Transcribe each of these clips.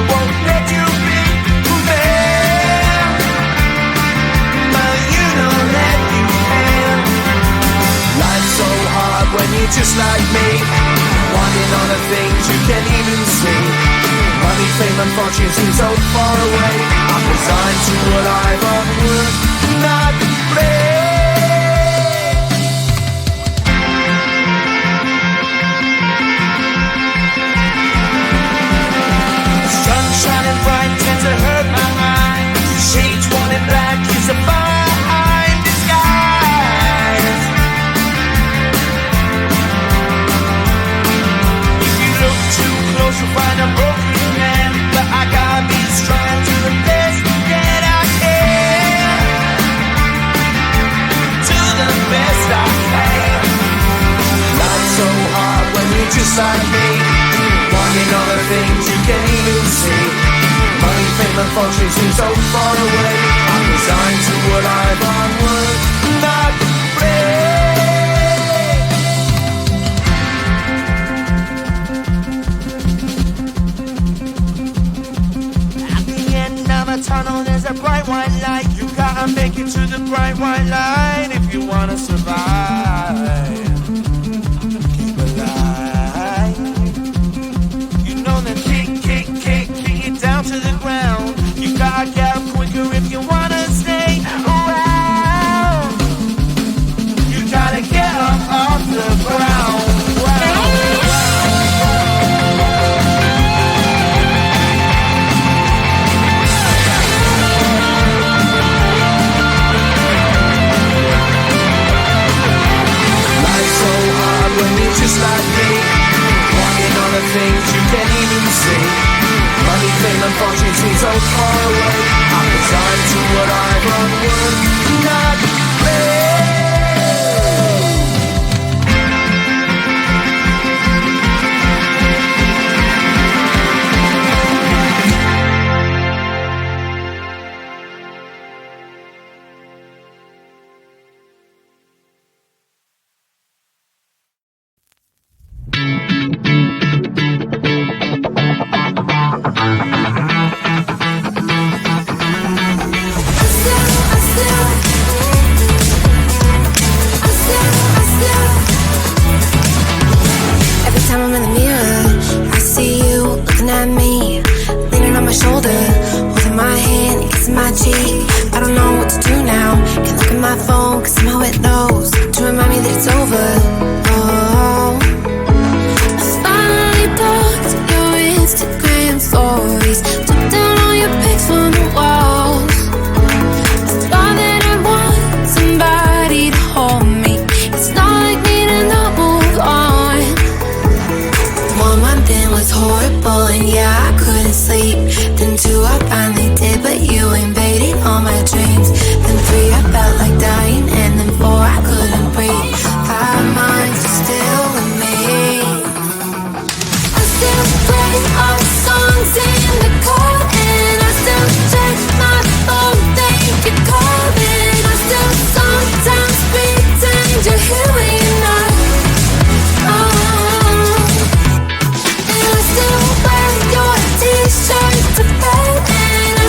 won't let you be man, but you know that you can. Life's so hard when you're just like me, wanting all the things you can't even see. Money, fame and fortune seem so far away. I'm resigned to what I've unworked, not play. Sun shining bright tends to hurt my mind. Shades worn in black is a fine disguise. If you look too close you'll find a broken man, but I gotta be strong to the best that I can. To the best I can. Life's so hard when you're just like me, wanting all the things you can't even see. Money, fame and fortune seem so far away. I'm resigned to what I've unworked, not afraid. At the end of a tunnel there's a bright white light. You gotta make it to the bright white light if you wanna survive. Keep alive. You know that kick it down to the ground. You gotta get up quicker if you wanna stay around. You gotta get up off the ground. Life's so hard when you're just like me, wanting all the things you can't even see. Money, fame and fortune seem so far away. I'm resigned to what I've unworked, not play. T-shirt to bed and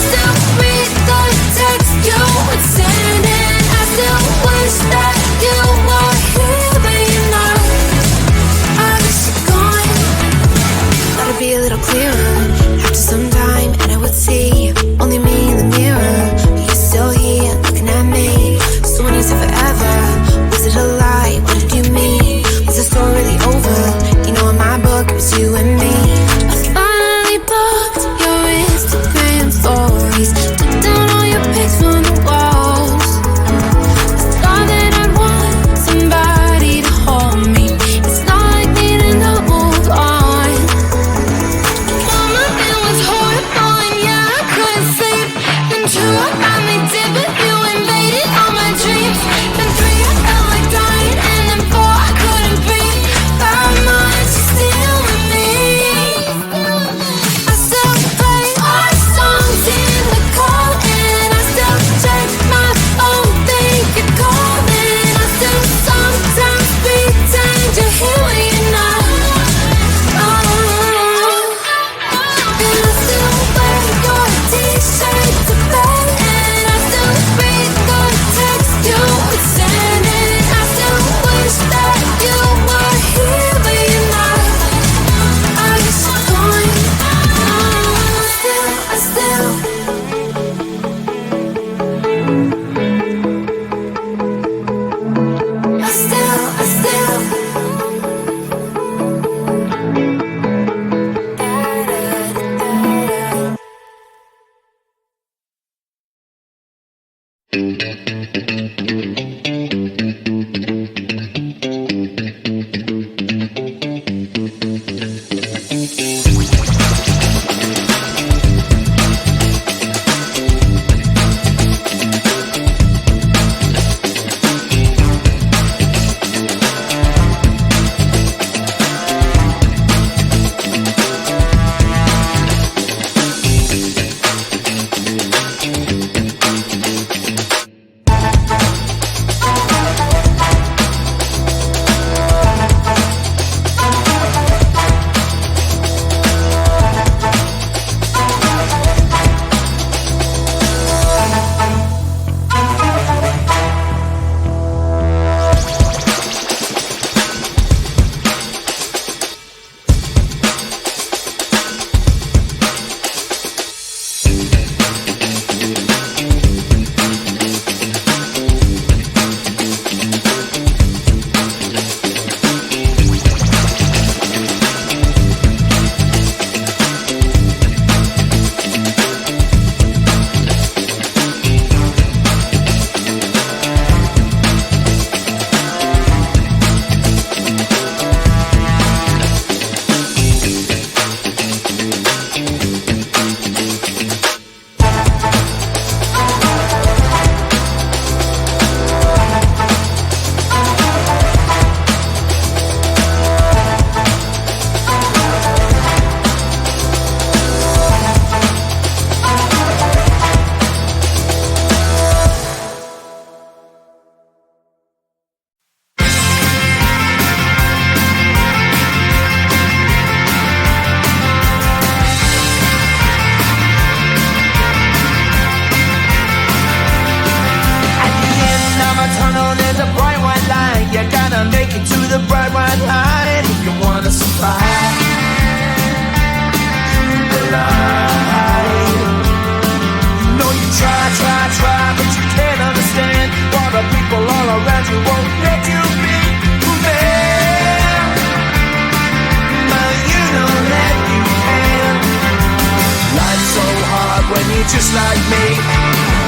Just like me,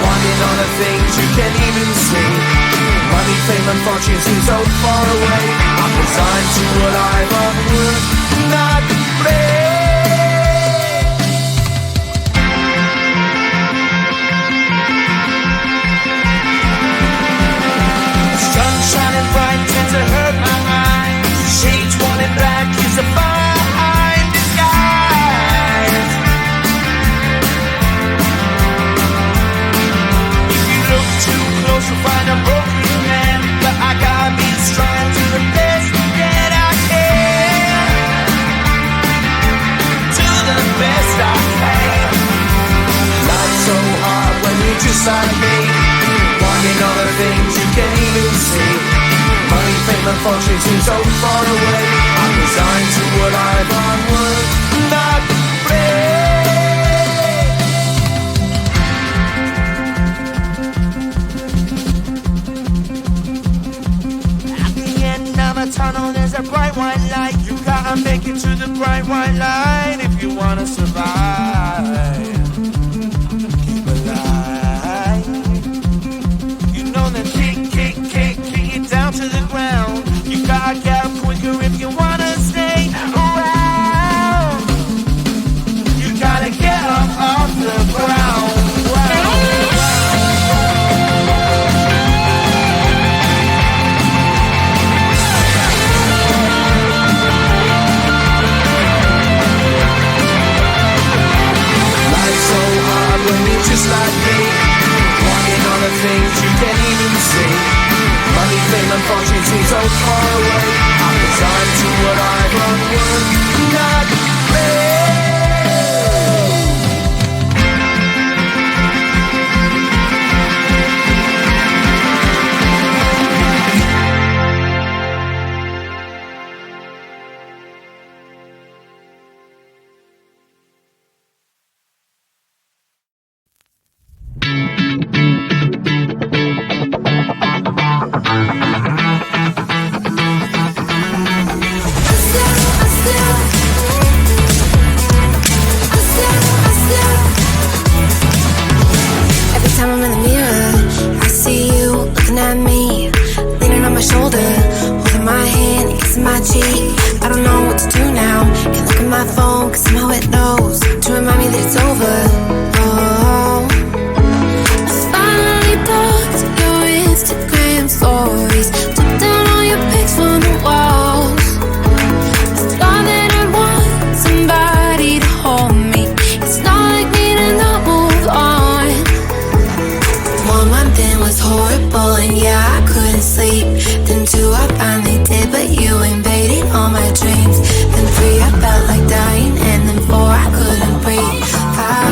wanting all the things you can't even see. Money, fame and fortune seem so far away. I'm resigned to what I've unworked, not play. Sun shining bright tends to hurt my eyes. Shades worn in black is a fine disguise. Too close to find a broken man, but I gotta be strong to the best that I can. To the best I can. Life's so hard when you're just like me, wanting all the things you can't even see. Money, fame and fortune seem so far away. I'm resigned to what I've unworked, not play. Tunnel, there's a bright white light. You gotta make it to the bright white light if you wanna survive. Keep alive. You know that kick it down to the ground. You gotta get up quicker if you wanna stay around. You gotta get up off the ground. Just like me, wanting all the things you can't even see. Money, fame and fortune seem so far away. I'm resigned to what I've unworked, not play. Still my phone, cause somehow it knows to remind me that it's over. Oh, I finally blocked your Instagram stories, took down all your pics from the walls. I thought that I'd want somebody to hold me. It's not like me to not move on. 1 month in was horrible, and yeah, I couldn't sleep. Then 2, I finally did, but you invaded all my dreams. Then 3, I felt like dying, and then 4, I couldn't breathe. 5,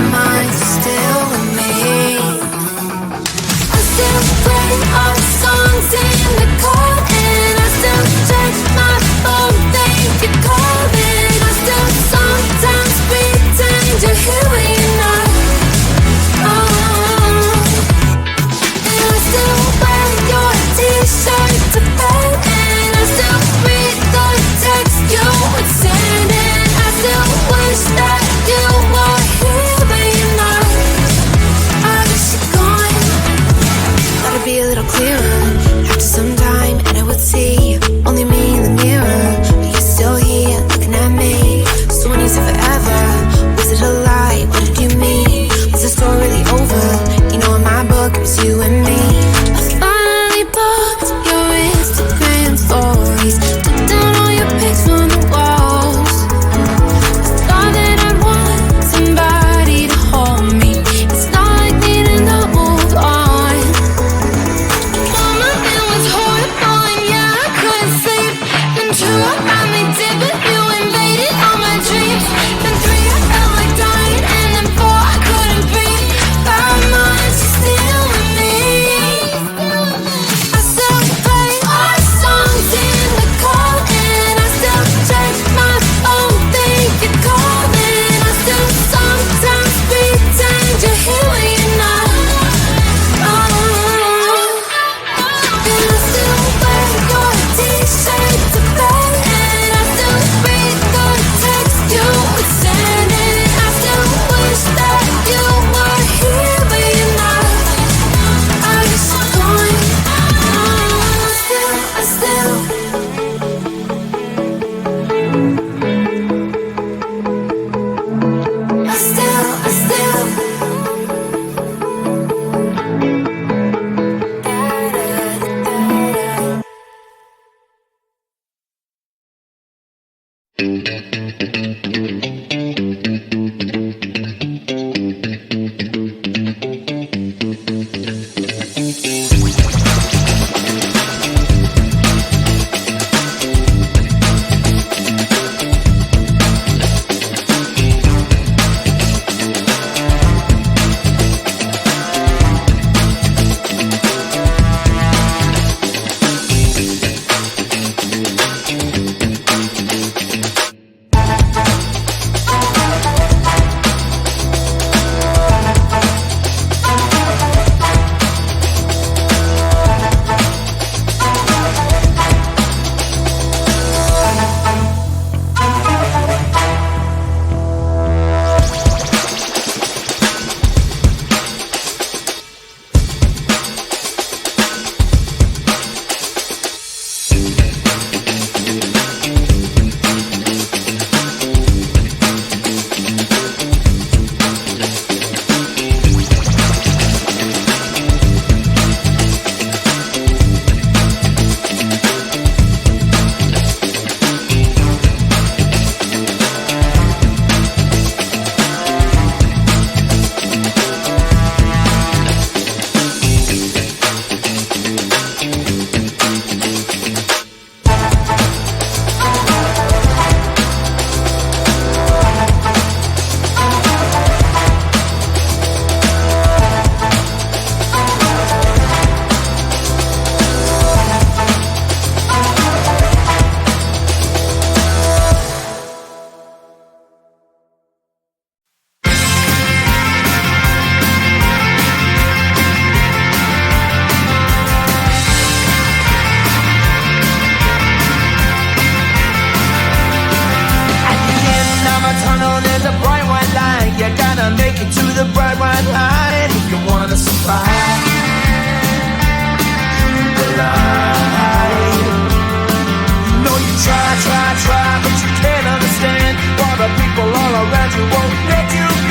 won't let you